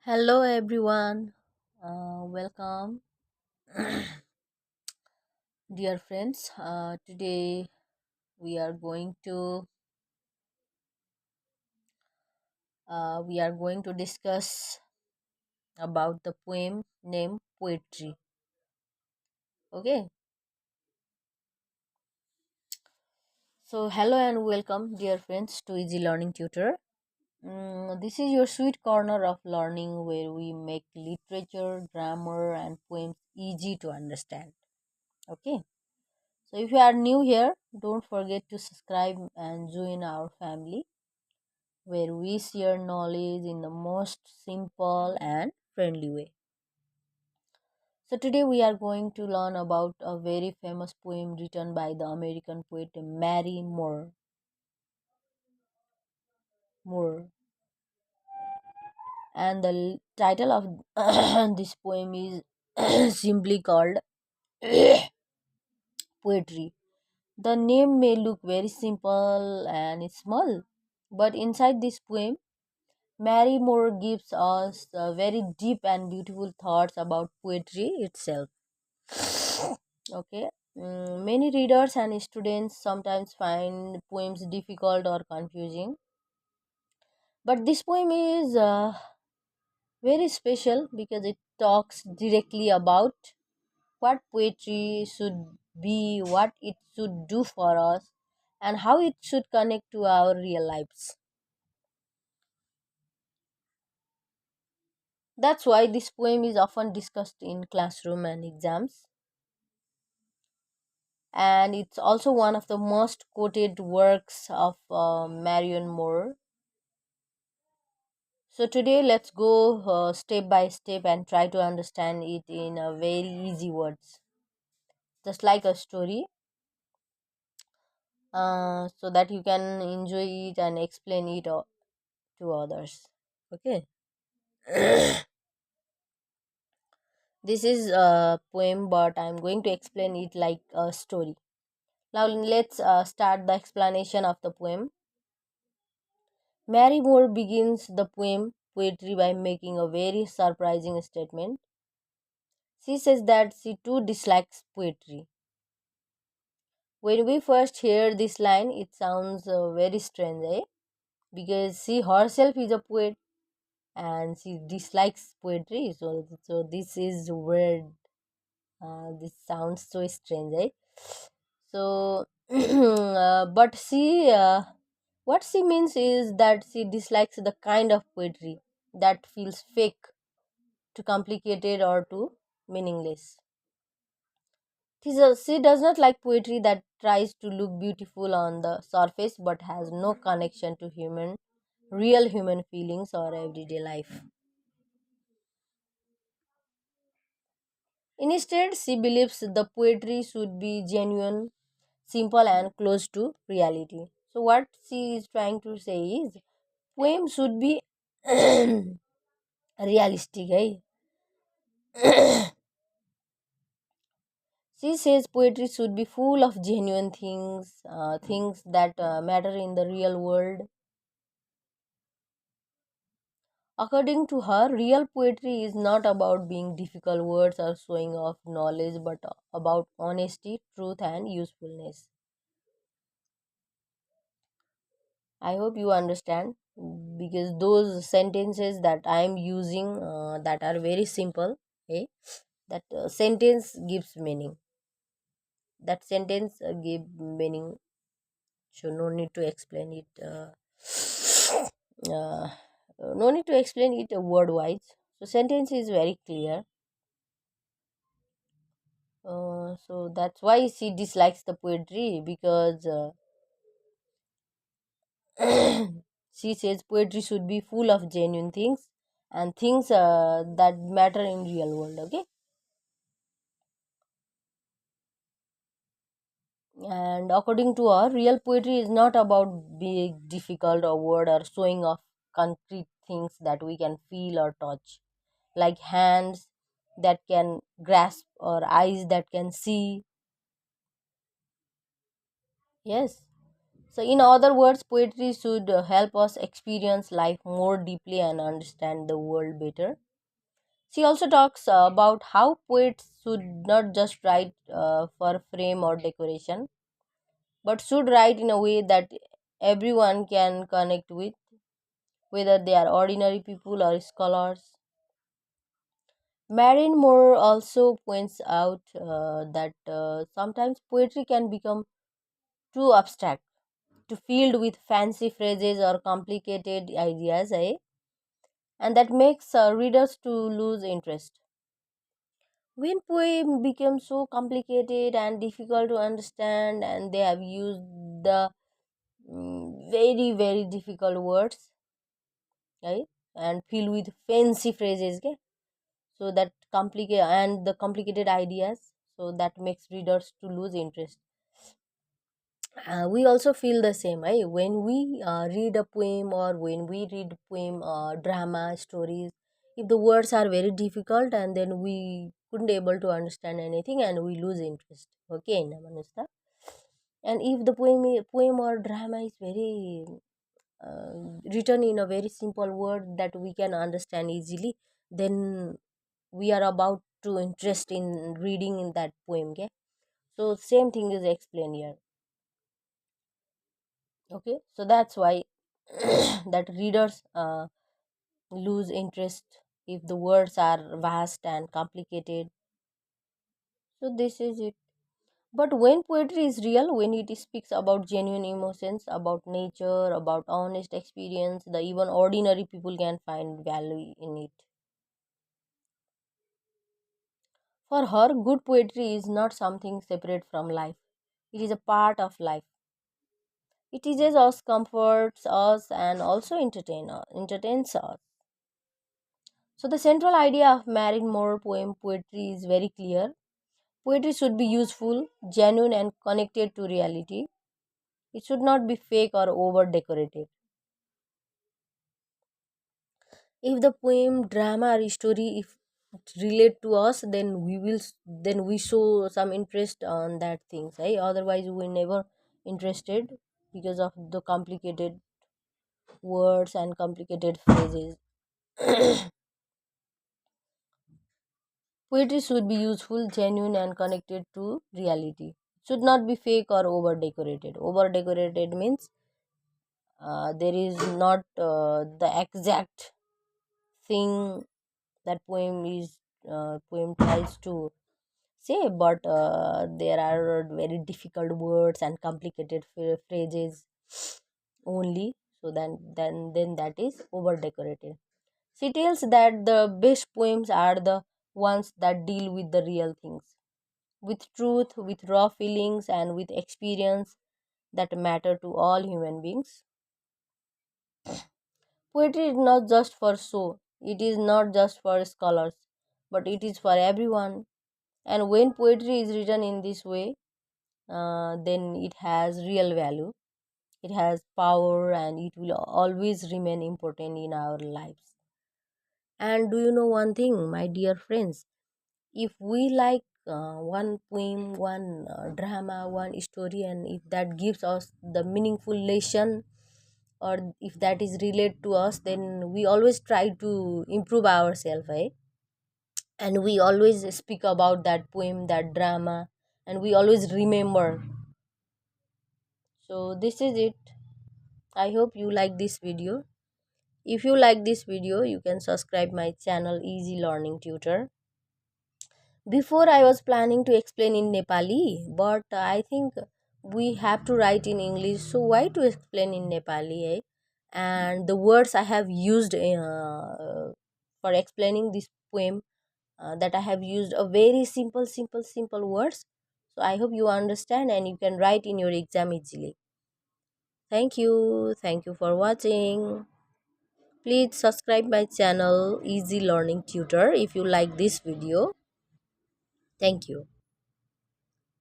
Hello everyone, welcome, dear friends. Today we are going to discuss about the poem named Poetry. Okay, so hello and welcome, dear friends, to Easy Learning Tutor. This is your sweet corner of learning where we make literature, grammar, and poems easy to understand. Okay. So if you are new here, don't forget to subscribe and join our family where we share knowledge in the most simple and friendly way. So today we are going to learn about a very famous poem written by the American poet Mary Moore. Moore. And the title of this poem is simply called Poetry. The name may look very simple and small, but inside this poem Mary Moore gives us very deep and beautiful thoughts about poetry itself. Okay. Many readers and students sometimes find poems difficult or confusing, but this poem is very special because it talks directly about what poetry should be, what it should do for us, and how it should connect to our real lives. That's why this poem is often discussed in classroom and exams, and it's also one of the most quoted works of Marianne Moore. So today let's go step by step and try to understand it in a very easy words, just like a story, so that you can enjoy it and explain it to others. Okay. This is a poem, but I'm going to explain it like a story. Now let's start the explanation of the poem. Mary Moore begins the poem Poetry by making a very surprising statement. She says that she too dislikes poetry. When we first hear this line, it sounds very strange, eh? Because she herself is a poet and she dislikes poetry. So this is weird. This sounds so strange, eh? So, but what she means is that she dislikes the kind of poetry that feels fake, too complicated, or too meaningless. She does not like poetry that tries to look beautiful on the surface but has no connection to real human feelings or everyday life. Instead, she believes the poetry should be genuine, simple, and close to reality. So, what she is trying to say is, poem should be realistic. She says poetry should be full of genuine things, things that matter in the real world. According to her, real poetry is not about being difficult words or showing off knowledge, but about honesty, truth, and usefulness. I hope you understand because those sentences that I am using that are very simple, okay? That sentence gives meaning. That sentence give meaning, so no need to explain it. Uh, no need to explain it word wise. So sentence is very clear. So that's why she dislikes the poetry because she says poetry should be full of genuine things and things that matter in real world. Okay. And according to her, real poetry is not about being difficult or word or showing off concrete things that we can feel or touch, like hands that can grasp or eyes that can see. Yes. So, in other words, poetry should help us experience life more deeply and understand the world better. She also talks about how poets should not just write for frame or decoration, but should write in a way that everyone can connect with, whether they are ordinary people or scholars. Marianne Moore also points out that sometimes poetry can become too abstract, too filled with fancy phrases or complicated ideas, and that makes readers to lose interest. When poem become so complicated and difficult to understand, and they have used the very very difficult words, right, and filled with fancy phrases, okay? So that complicate and the complicated ideas, so that makes readers to lose interest. We also feel the same, right? When we read a poem, or when we read poem, drama stories, if the words are very difficult, and then we couldn't able to understand anything and we lose interest, okay, Namanusta. And if the poem or drama is very uh, written in a very simple word that we can understand easily, then we are about to interest in reading in that poem, okay? So same thing is explained here, okay? So that's why that readers lose interest if the words are vast and complicated. So this is it. But when poetry is real, when it speaks about genuine emotions, about nature, about honest experience, the even ordinary people can find value in it. For her, good poetry is not something separate from life. It is a part of life. It teaches us, comforts us, and also entertains us. So the central idea of Marianne Moore poem poetry is very clear. Poetry should be useful, genuine, and connected to reality. It should not be fake or over decorated. If the poem, drama, or story, if it relate to us, then then we show some interest on that things, right? Otherwise we never interested because of the complicated words and complicated phrases. Poetry should be useful, genuine, and connected to reality. It should not be fake or over decorated. Over decorated means there is not the exact thing that poem tries to say, but there are very difficult words and complicated phrases only. So then that is over decorated. She tells that the best poems are the ones that deal with the real things, with truth, with raw feelings, and with experience that matter to all human beings. Poetry is not just for show, it is not just for scholars, but it is for everyone. And when poetry is written in this way, then it has real value, it has power, and it will always remain important in our lives. And do you know one thing, my dear friends? If we like one poem, one drama, one story, and if that gives us the meaningful lesson, or if that is related to us, then we always try to improve ourselves, eh? And we always speak about that poem, that drama, and we always remember. So this is it. I hope you like this video. If you like this video, you can subscribe my channel Easy Learning Tutor. Before I was planning to explain in Nepali, but I think we have to write in English. So why to explain in Nepali? Eh? And the words I have used for explaining this poem, that I have used a very simple words. So I hope you understand and you can write in your exam easily. Thank you for watching. Please subscribe my channel Easy Learning Tutor if you like this video. Thank you.